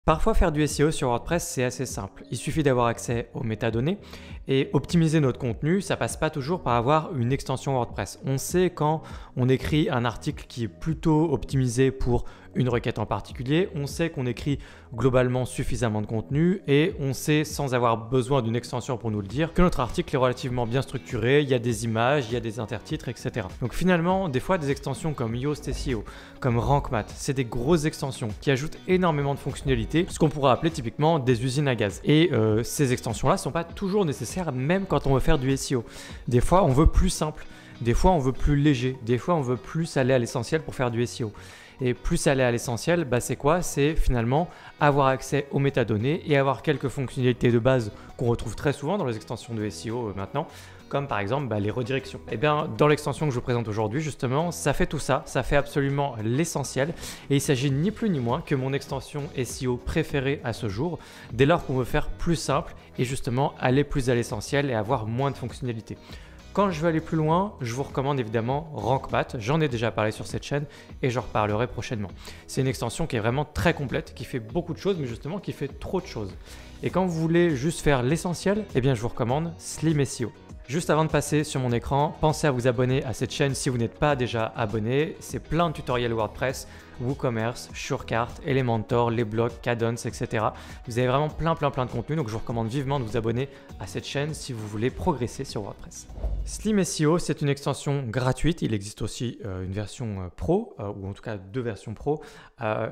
Parfois, faire du SEO sur WordPress, c'est assez simple. Il suffit d'avoir accès aux métadonnées et optimiser notre contenu, ça passe pas toujours par avoir une extension WordPress. On sait quand on écrit un article qui est plutôt optimisé pour une requête en particulier, on sait qu'on écrit globalement suffisamment de contenu et on sait sans avoir besoin d'une extension pour nous le dire que notre article est relativement bien structuré, il y a des images, il y a des intertitres, etc. Donc finalement, des fois des extensions comme Yoast SEO, comme Rank Math, c'est des grosses extensions qui ajoutent énormément de fonctionnalités, ce qu'on pourrait appeler typiquement des usines à gaz. Et ces extensions-là ne sont pas toujours nécessaires même quand on veut faire du SEO. Des fois, on veut plus simple, des fois on veut plus léger, des fois on veut plus aller à l'essentiel pour faire du SEO. Et plus aller à l'essentiel, c'est quoi? C'est finalement avoir accès aux métadonnées et avoir quelques fonctionnalités de base qu'on retrouve très souvent dans les extensions de SEO maintenant, comme par exemple les redirections. Et bien dans l'extension que je vous présente aujourd'hui justement, ça fait tout ça, ça fait absolument l'essentiel et il s'agit ni plus ni moins que mon extension SEO préférée à ce jour, dès lors qu'on veut faire plus simple et justement aller plus à l'essentiel et avoir moins de fonctionnalités. Quand je veux aller plus loin, je vous recommande évidemment Rank Math, j'en ai déjà parlé sur cette chaîne et j'en reparlerai prochainement. C'est une extension qui est vraiment très complète, qui fait beaucoup de choses, mais justement qui fait trop de choses. Et quand vous voulez juste faire l'essentiel, eh bien je vous recommande Slim SEO. Juste avant de passer sur mon écran, pensez à vous abonner à cette chaîne si vous n'êtes pas déjà abonné. C'est plein de tutoriels WordPress, WooCommerce, Surecart, Elementor, les blogs, Kadence, etc. Vous avez vraiment plein de contenu, donc je vous recommande vivement de vous abonner à cette chaîne si vous voulez progresser sur WordPress. Slim SEO, c'est une extension gratuite. Il existe aussi une version pro, ou en tout cas deux versions pro.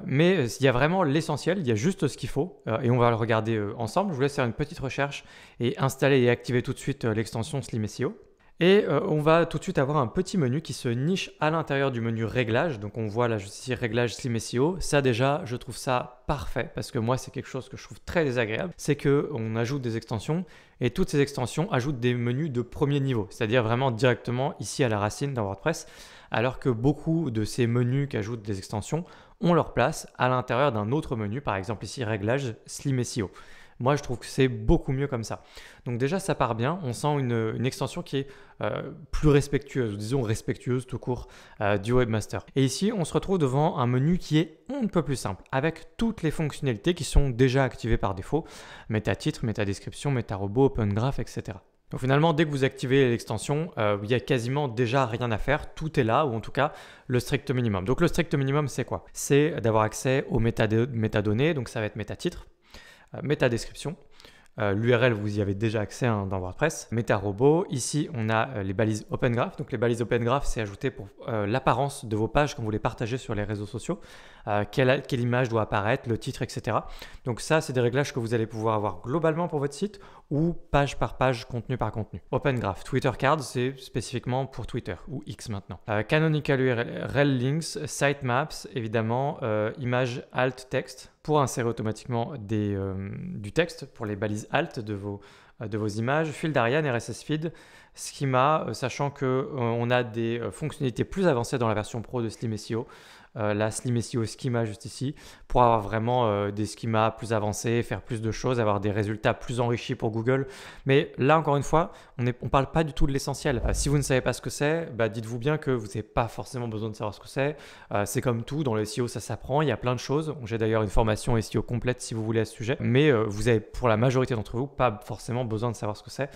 Mais il y a vraiment l'essentiel, il y a juste ce qu'il faut et on va le regarder ensemble. Je vous laisse faire une petite recherche et installer et activer tout de suite l'extension Slim SEO. Et on va tout de suite avoir un petit menu qui se niche à l'intérieur du menu réglages. Donc on voit là juste ici réglage Slim SEO. Ça déjà, je trouve ça parfait parce que moi c'est quelque chose que je trouve très désagréable. C'est qu'on ajoute des extensions et toutes ces extensions ajoutent des menus de premier niveau. C'est-à-dire vraiment directement ici à la racine dans WordPress. Alors que beaucoup de ces menus qui ajoutent des extensions ont leur place à l'intérieur d'un autre menu. Par exemple ici réglage Slim SEO. Moi, je trouve que c'est beaucoup mieux comme ça. Donc déjà, ça part bien. On sent une extension qui est plus respectueuse, ou disons respectueuse tout court du webmaster. Et ici, on se retrouve devant un menu qui est un peu plus simple, avec toutes les fonctionnalités qui sont déjà activées par défaut. Métatitre, métadescription, métarobot, open graph, etc. Donc finalement, dès que vous activez l'extension, il n'y a quasiment déjà rien à faire. Tout est là, ou en tout cas le strict minimum. Donc le strict minimum, c'est quoi? C'est d'avoir accès aux métadonnées, donc ça va être métatitre, métadescription. L'URL, vous y avez déjà accès dans WordPress. Métarobot, ici on a les balises Open Graph. Donc les balises Open Graph, c'est ajouté pour l'apparence de vos pages quand vous les partagez sur les réseaux sociaux. Quelle image doit apparaître, le titre, etc. Donc ça, c'est des réglages que vous allez pouvoir avoir globalement pour votre site ou page par page, contenu par contenu. Open Graph, Twitter Cards, c'est spécifiquement pour Twitter ou X maintenant. Canonical URL Links, Sitemaps, évidemment, image alt texte pour insérer automatiquement du texte pour les balises alt de vos images, fil d'Ariane, RSS feed, schema, sachant qu'on a des fonctionnalités plus avancées dans la version pro de Slim SEO. La Slim SEO Schema juste ici pour avoir vraiment des schémas plus avancés, faire plus de choses, avoir des résultats plus enrichis pour Google. Mais là, encore une fois, on ne parle pas du tout de l'essentiel. Si vous ne savez pas ce que c'est, dites-vous bien que vous n'avez pas forcément besoin de savoir ce que c'est. C'est comme tout, dans le SEO, ça s'apprend, il y a plein de choses. J'ai d'ailleurs une formation SEO complète si vous voulez à ce sujet. Mais vous avez, pour la majorité d'entre vous, pas forcément besoin de savoir ce que c'est.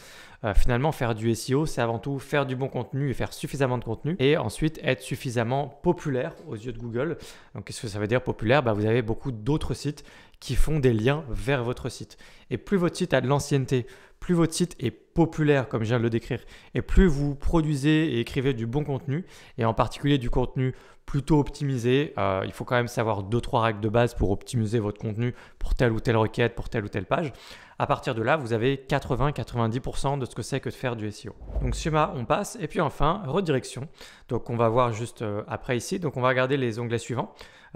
Finalement, faire du SEO, c'est avant tout faire du bon contenu et faire suffisamment de contenu. Et ensuite, être suffisamment populaire aux yeux de Google. Donc, qu'est-ce que ça veut dire populaire? Vous avez beaucoup d'autres sites qui font des liens vers votre site. Et plus votre site a de l'ancienneté, plus votre site est populaire, comme je viens de le décrire, et plus vous produisez et écrivez du bon contenu, et en particulier du contenu plutôt optimisé. Il faut quand même savoir 2-3 règles de base pour optimiser votre contenu pour telle ou telle requête, pour telle ou telle page. À partir de là, vous avez 80-90% de ce que c'est que de faire du SEO. Donc schéma, on passe. Et puis enfin, redirection. Donc on va voir juste après ici. Donc on va regarder les onglets suivants.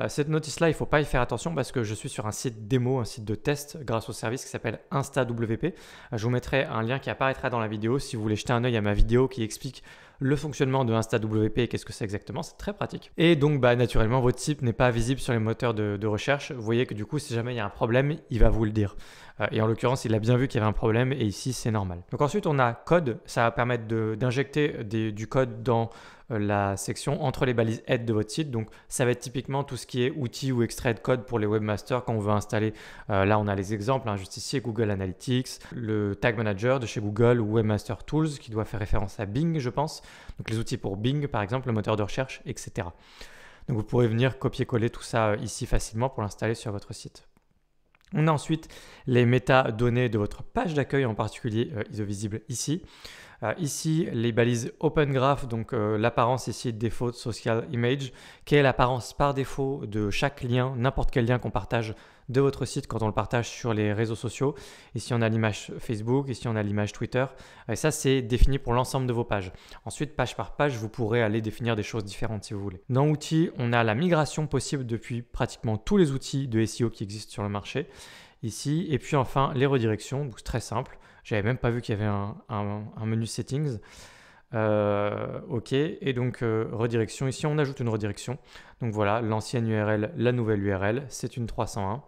Cette notice-là, il ne faut pas y faire attention parce que je suis sur un site démo, un site de test grâce au service qui s'appelle InstaWP. Je vous mettrai un lien qui apparaîtra dans la vidéo si vous voulez jeter un œil à ma vidéo qui explique le fonctionnement de InstaWP et qu'est-ce que c'est exactement. C'est très pratique. Et donc, naturellement, votre site n'est pas visible sur les moteurs de recherche. Vous voyez que du coup, si jamais il y a un problème, il va vous le dire. Et en l'occurrence, il a bien vu qu'il y avait un problème et ici, c'est normal. Donc ensuite, on a code. Ça va permettre d'injecter du code dans la section entre les balises aide de votre site. Donc ça va être typiquement tout ce qui est outils ou extrait de code pour les webmasters quand on veut installer. Là on a les exemples, juste ici, Google Analytics, le Tag Manager de chez Google ou Webmaster Tools qui doit faire référence à Bing, je pense. Donc les outils pour Bing par exemple, le moteur de recherche, etc. Donc vous pourrez venir copier-coller tout ça ici facilement pour l'installer sur votre site. On a ensuite les métadonnées de votre page d'accueil, en particulier ISO visible ici. Ici, les balises Open Graph, donc l'apparence ici Default Social Image, qui est l'apparence par défaut de chaque lien, n'importe quel lien qu'on partage de votre site quand on le partage sur les réseaux sociaux. Ici, on a l'image Facebook, ici, on a l'image Twitter. Et ça, c'est défini pour l'ensemble de vos pages. Ensuite, page par page, vous pourrez aller définir des choses différentes si vous voulez. Dans Outils, on a la migration possible depuis pratiquement tous les outils de SEO qui existent sur le marché. Ici, et puis enfin, les redirections, donc c'est très simple. J'avais même pas vu qu'il y avait un menu settings. Ok, et donc redirection, ici on ajoute une redirection. Donc voilà, l'ancienne URL, la nouvelle URL, c'est une 301.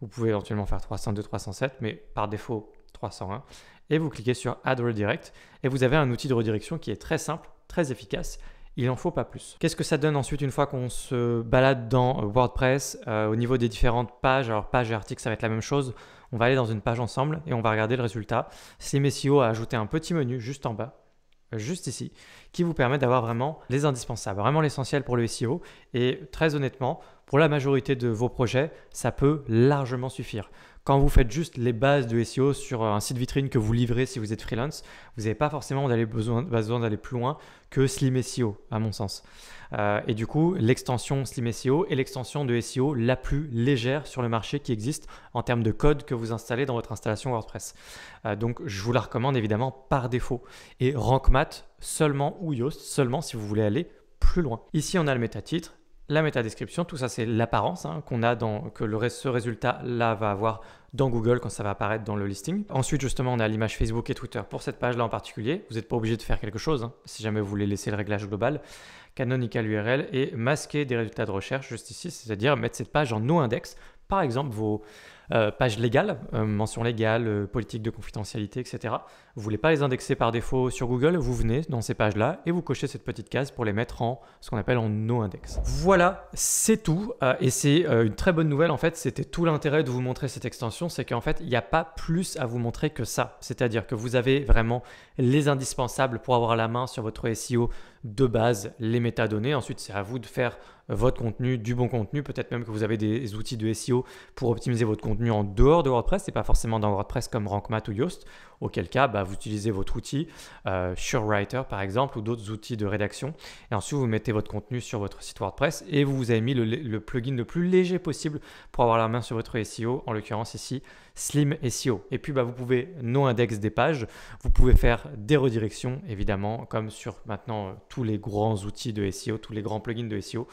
Vous pouvez éventuellement faire 302, 307, mais par défaut 301. Et vous cliquez sur Add Redirect et vous avez un outil de redirection qui est très simple, très efficace. Il n'en faut pas plus. Qu'est-ce que ça donne ensuite une fois qu'on se balade dans WordPress au niveau des différentes pages? Alors page et article, ça va être la même chose. On va aller dans une page ensemble et on va regarder le résultat. Slim SEO a ajouté un petit menu juste en bas, juste ici, qui vous permet d'avoir vraiment les indispensables, vraiment l'essentiel pour le SEO. Et très honnêtement, pour la majorité de vos projets, ça peut largement suffire. Quand vous faites juste les bases de SEO sur un site vitrine que vous livrez si vous êtes freelance, vous n'avez pas forcément besoin d'aller plus loin que Slim SEO, à mon sens. Et du coup, l'extension Slim SEO est l'extension de SEO la plus légère sur le marché qui existe en termes de code que vous installez dans votre installation WordPress. Donc, je vous la recommande évidemment par défaut. Et Rank Math seulement ou Yoast seulement si vous voulez aller plus loin. Ici, on a le métatitre. La métadescription, tout ça c'est l'apparence qu'on a ce résultat-là va avoir dans Google quand ça va apparaître dans le listing. Ensuite justement on a l'image Facebook et Twitter pour cette page-là en particulier. Vous n'êtes pas obligé de faire quelque chose si jamais vous voulez laisser le réglage global. Canonical URL et masquer des résultats de recherche juste ici, c'est-à-dire mettre cette page en no-index. Par exemple vos pages légales, mention légale, politique de confidentialité, etc. Vous ne voulez pas les indexer par défaut sur Google, vous venez dans ces pages-là et vous cochez cette petite case pour les mettre en ce qu'on appelle en no-index. Voilà, c'est tout et c'est une très bonne nouvelle en fait, c'était tout l'intérêt de vous montrer cette extension, c'est qu'en fait il n'y a pas plus à vous montrer que ça, c'est-à-dire que vous avez vraiment les indispensables pour avoir la main sur votre SEO de base, les métadonnées. Ensuite c'est à vous de faire votre contenu, du bon contenu, peut-être même que vous avez des outils de SEO pour optimiser votre contenu en dehors de WordPress, et pas forcément dans WordPress comme Rank Math ou Yoast, auquel cas vous utilisez votre outil SureWriter par exemple ou d'autres outils de rédaction et ensuite vous mettez votre contenu sur votre site WordPress et vous avez mis le plugin le plus léger possible pour avoir la main sur votre SEO, en l'occurrence ici Slim SEO. Et puis vous pouvez no-index des pages, vous pouvez faire des redirections évidemment comme sur maintenant tous les grands outils de SEO, tous les grands plugins de SEO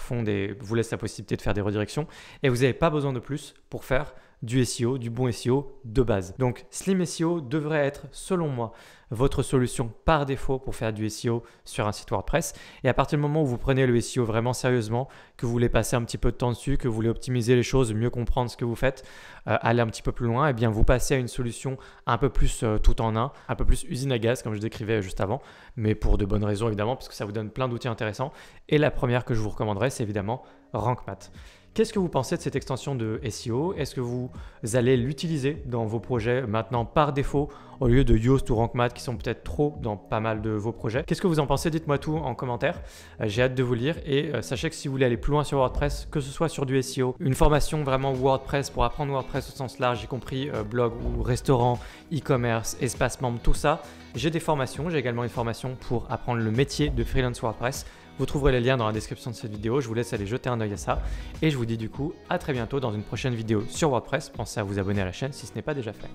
vous laissent la possibilité de faire des redirections et vous n'avez pas besoin de plus pour faire du SEO, du bon SEO de base. Donc Slim SEO devrait être, selon moi, votre solution par défaut pour faire du SEO sur un site WordPress. Et à partir du moment où vous prenez le SEO vraiment sérieusement, que vous voulez passer un petit peu de temps dessus, que vous voulez optimiser les choses, mieux comprendre ce que vous faites, aller un petit peu plus loin, et bien vous passez à une solution un peu plus tout en un, un peu plus usine à gaz comme je décrivais juste avant, mais pour de bonnes raisons évidemment, parce que ça vous donne plein d'outils intéressants. Et la première que je vous recommanderais, c'est évidemment Rank Math. Qu'est-ce que vous pensez de cette extension de SEO? Est-ce que vous allez l'utiliser dans vos projets maintenant par défaut au lieu de Yoast ou Rank Math qui sont peut-être trop dans pas mal de vos projets? Qu'est-ce que vous en pensez? Dites-moi tout en commentaire. J'ai hâte de vous lire et sachez que si vous voulez aller plus loin sur WordPress, que ce soit sur du SEO, une formation vraiment WordPress pour apprendre WordPress au sens large, y compris blog ou restaurant, e-commerce, espace membre, tout ça, j'ai des formations. J'ai également une formation pour apprendre le métier de freelance WordPress. Vous trouverez les liens dans la description de cette vidéo, je vous laisse aller jeter un œil à ça et je vous dis du coup à très bientôt dans une prochaine vidéo sur WordPress. Pensez à vous abonner à la chaîne si ce n'est pas déjà fait.